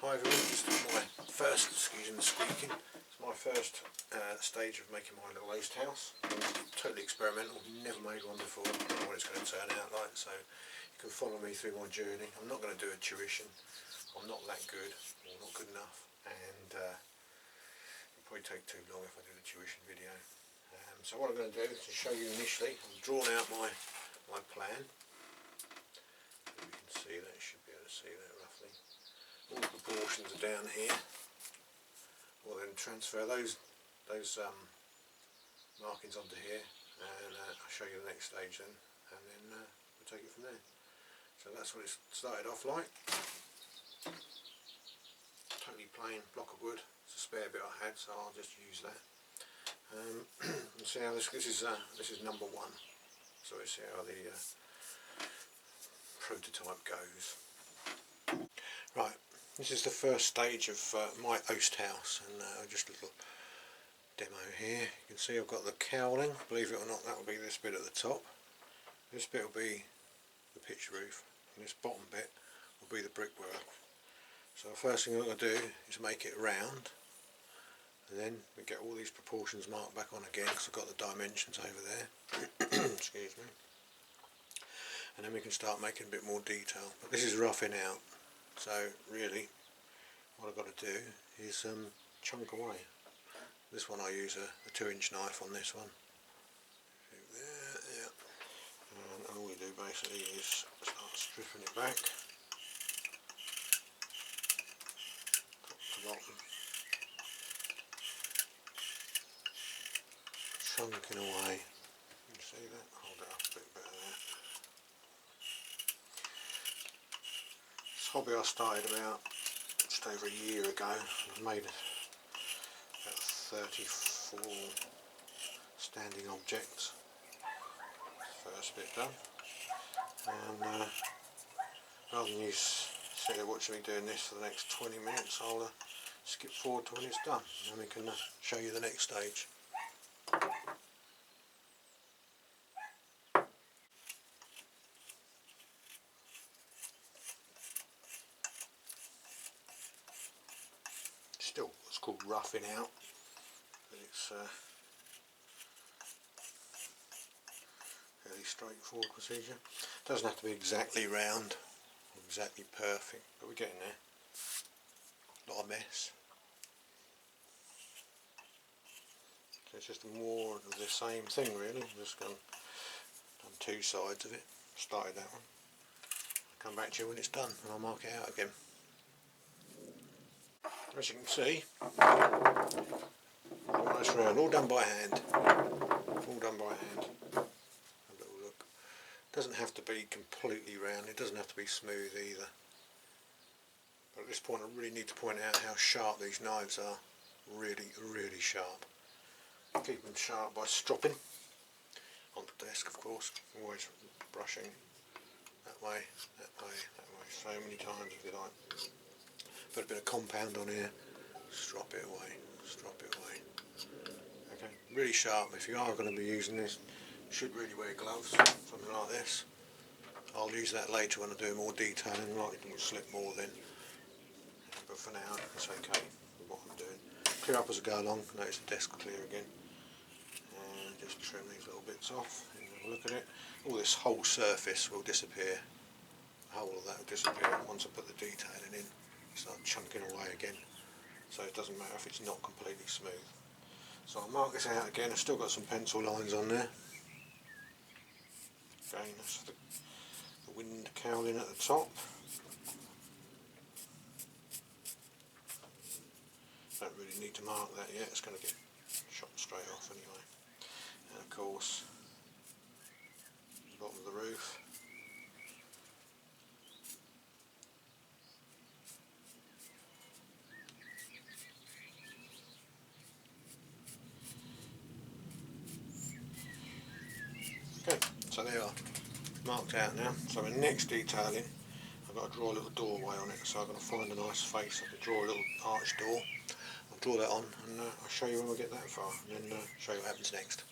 Hi everyone, this is my first, excuse the squeaking, it's my first stage of making my little oast house. Totally experimental, never made one before, I don't know what it's going to turn out like, so you can follow me through my journey. I'm not going to do a tuition, I'm not that good, or not good enough, and it'll probably take too long if I do the tuition video. So what I'm going to do is to show you initially, I've drawn out my plan. You can see that, you should be able to see that roughly. All the proportions are down here. We'll then transfer those markings onto here, and I'll show you the next stage then, and then we'll take it from there. So that's what it started off like. Totally plain block of wood. It's a spare bit I had, so I'll just use that. And see how this is number one. So we see how the prototype goes. Right, this is the first stage of my oast house, and just a little demo here. You can see I've got the cowling. Believe it or not, that will be this bit at the top. This bit will be the pitch roof, and this bottom bit will be the brickwork. So the first thing I'm going to do is make it round, and then we get all these proportions marked back on again because I've got the dimensions over there. Excuse me. And then we can start making a bit more detail. But this is roughing out, so really what I've got to do is chunk away. This one I use a 2-inch knife on this one. There, yeah. And all we do basically is start stripping it back, top to bottom, chunking away. You can see that? Hold it up a bit better there. This hobby I started about just over a year ago. I've made about 34 standing objects. First bit done. And rather than you sit there watching me doing this for the next 20 minutes, I'll skip forward to when it's done, and then we can show you the next stage. Still what's called roughing out, but it's fairly straightforward procedure. Doesn't have to be exactly round or exactly perfect, but we're getting there. Not a mess. So it's just more of the same thing really. Just done two sides of it. Started that one. I'll come back to you when it's done and I'll mark it out again. As you can see, almost round, all done by hand. All done by hand. Have a little look. Doesn't have to be completely round, it doesn't have to be smooth either. But at this point I really need to point out how sharp these knives are. Really, really sharp. Keep them sharp by stropping on the desk, of course. Always brushing that way, that way, that way. So many times if you like. Put a bit of compound on here, strop it away, strop it away. Okay, really sharp. If you are going to be using this, you should really wear gloves, something like this. I'll use that later when I do more detailing, like it will slip more then. But for now, it's okay with what I'm doing. Clear up as I go along, notice the desk clear again. And just trim these little bits off, and have a look at it. All this whole surface will disappear. The whole of that will disappear once I put the detailing in. Start chunking away again, so it doesn't matter if it's not completely smooth. So I'll mark this out again. I've still got some pencil lines on there. Again, that's the wind cowling at the top. Don't really need to mark that yet, it's going to get shot straight off anyway. And of course, the bottom of the roof. Okay, so they are marked out now. So in next detailing, I've got to draw a little doorway on it. So I've got to find a nice face. I can draw a little arch door. I'll draw that on, and I'll show you when we get that far, and then show you what happens next.